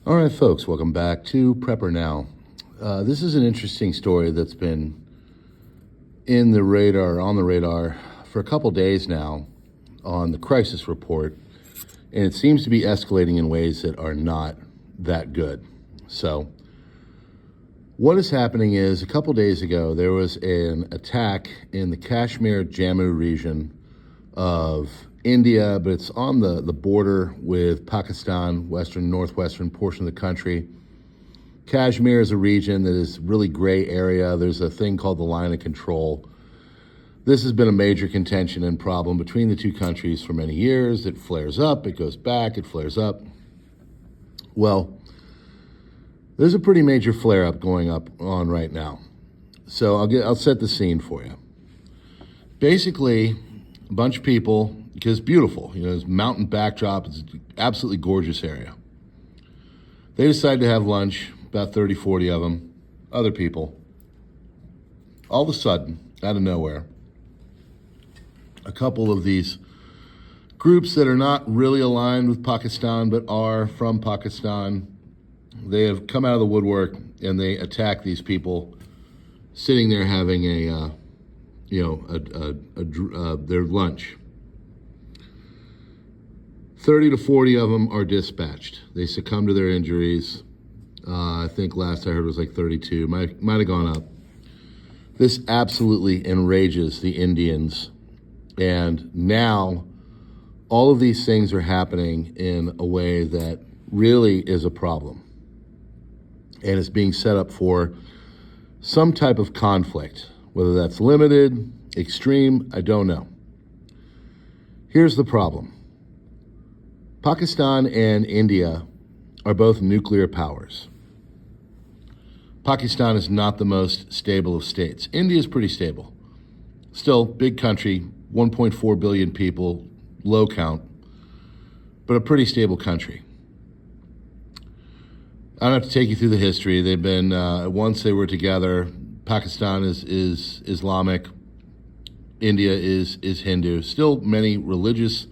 All right, folks, welcome back to PrepperNow. This is an interesting story that's been on the radar for a couple days now on the crisis report, and it seems to be escalating in ways that are not that good. So what is happening is, a couple days ago, there was an attack in the Kashmir Jammu region of India, but it's on the border with Pakistan, northwestern portion of the country. Kashmir is a region that is really gray area. There's a thing called the line of control. This has been a major contention and problem between the two countries for many years. It flares up, it goes back, it flares up. Well, there's a pretty major flare-up going on right now. So I'll set the scene for you. Basically, a bunch of people, because it's beautiful, it's mountain backdrop, it's an absolutely gorgeous area. They decided to have lunch, about 30, 40 of them, other people. All of a sudden, out of nowhere, a couple of these groups that are not really aligned with Pakistan, but are from Pakistan, they have come out of the woodwork and they attack these people sitting there having their lunch. 30 to 40 of them are dispatched. They succumb to their injuries. I think last I heard was like 32. Might have gone up. This absolutely enrages the Indians. And now all of these things are happening in a way that really is a problem. And it's being set up for some type of conflict, whether that's limited, extreme, I don't know. Here's the problem. Pakistan and India are both nuclear powers. Pakistan is not the most stable of states. India is pretty stable. Still, big country, 1.4 billion people, low count, but a pretty stable country. I don't have to take you through the history. They've been, once they were together, Pakistan is Islamic, India is Hindu. Still many religious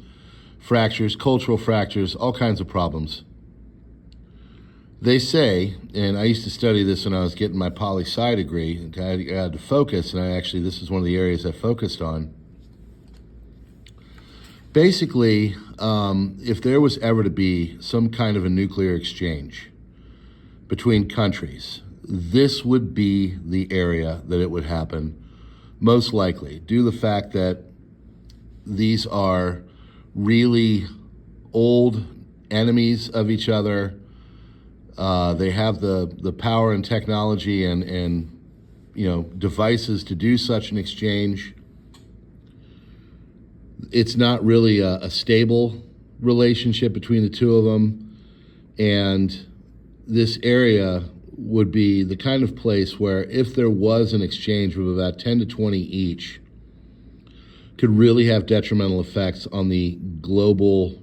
fractures, cultural fractures, all kinds of problems. They say, and I used to study this when I was getting my poli-sci degree, I had to focus, and this is one of the areas I focused on. Basically, if there was ever to be some kind of a nuclear exchange between countries, this would be the area that it would happen most likely, due to the fact that these are really old enemies of each other. They have the power and technology and devices to do such an exchange. It's not really a stable relationship between the two of them, and this area would be the kind of place where, if there was an exchange of about 10 to 20 each, could really have detrimental effects on the global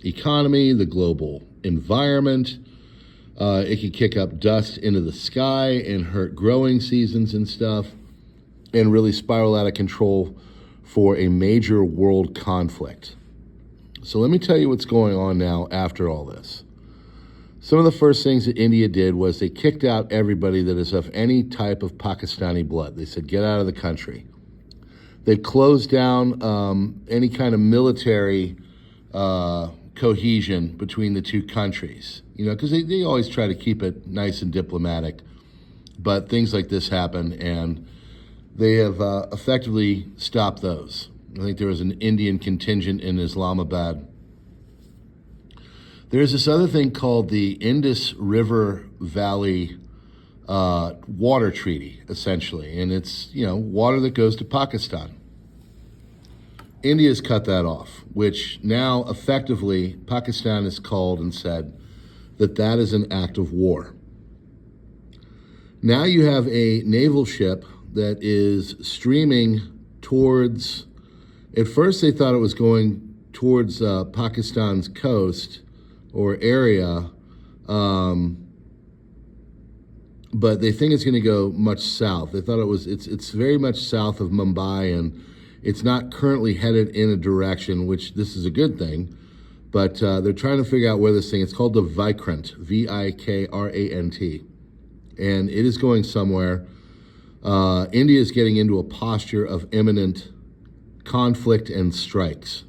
economy, the global environment. It could kick up dust into the sky and hurt growing seasons and stuff, and really spiral out of control for a major world conflict. So let me tell you what's going on now after all this. Some of the first things that India did was they kicked out everybody that is of any type of Pakistani blood. They said, get out of the country. They closed down any kind of military cohesion between the two countries, because they always try to keep it nice and diplomatic. But things like this happen, and they have effectively stopped those. I think there was an Indian contingent in Islamabad. There's this other thing called the Indus River Valley water treaty, essentially, and it's water that goes to Pakistan. India's cut that off, which now effectively Pakistan has called and said that is an act of war. Now you have a naval ship that is streaming towards, at first they thought it was going towards Pakistan's coast or area, but they think it's going to go much south. They thought it's very much south of Mumbai, and it's not currently headed in a direction, which this is a good thing, But they're trying to figure out where this thing, it's called the Vikrant, V-I-K-R-A-N-T. And it is going somewhere. India is getting into a posture of imminent conflict and strikes.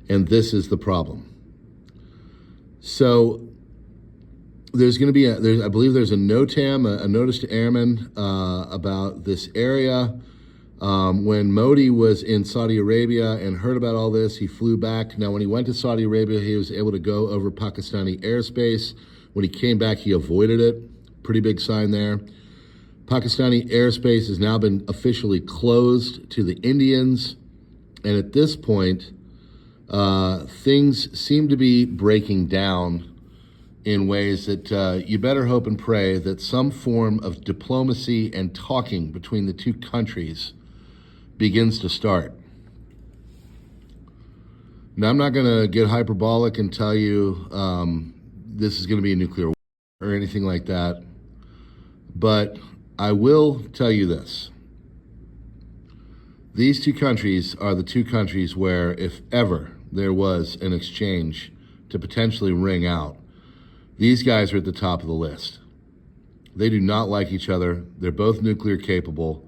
And this is the problem. So there's going to be, I believe there's a NOTAM, a notice to airmen about this area. When Modi was in Saudi Arabia and heard about all this, he flew back. Now, when he went to Saudi Arabia, he was able to go over Pakistani airspace. When he came back, he avoided it. Pretty big sign there. Pakistani airspace has now been officially closed to the Indians. And at this point, things seem to be breaking down in ways that you better hope and pray that some form of diplomacy and talking between the two countries begins to start. Now, I'm not going to get hyperbolic and tell you this is going to be a nuclear war or anything like that, but I will tell you this. These two countries are the two countries where, if ever there was an exchange to potentially ring out, these guys are at the top of the list. They do not like each other. They're both nuclear capable,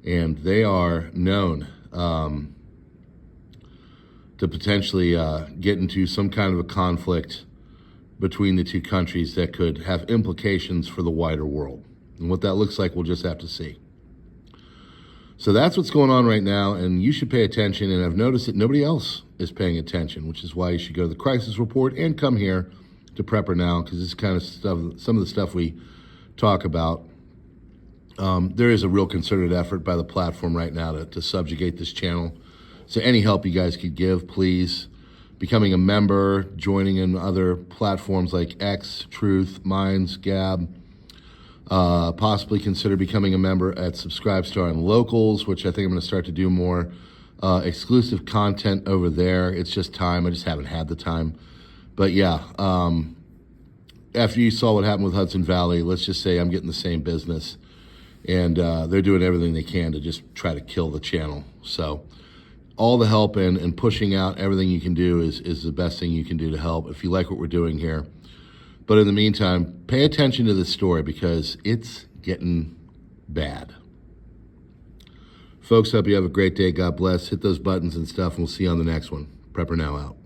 and they are known to potentially get into some kind of a conflict between the two countries that could have implications for the wider world. And what that looks like, we'll just have to see. So that's what's going on right now, and you should pay attention, and I've noticed that nobody else is paying attention, which is why you should go to the crisis report and come here to PrepperNow, because this is kind of stuff, some of the stuff we talk about. There is a real concerted effort by the platform right now to subjugate this channel. So any help you guys could give, please. Becoming a member, joining in other platforms like X, Truth, Minds, Gab. Possibly consider becoming a member at Subscribestar and Locals, which I think I'm going to start to do more exclusive content over there. It's just time. I just haven't had the time. But yeah, after you saw what happened with Hudson Valley, let's just say I'm getting the same business. And they're doing everything they can to just try to kill the channel. So all the help and pushing out everything you can do is the best thing you can do to help if you like what we're doing here. But in the meantime, pay attention to this story because it's getting bad. Folks, hope you have a great day. God bless. Hit those buttons and stuff, and we'll see you on the next one. PrepperNow out.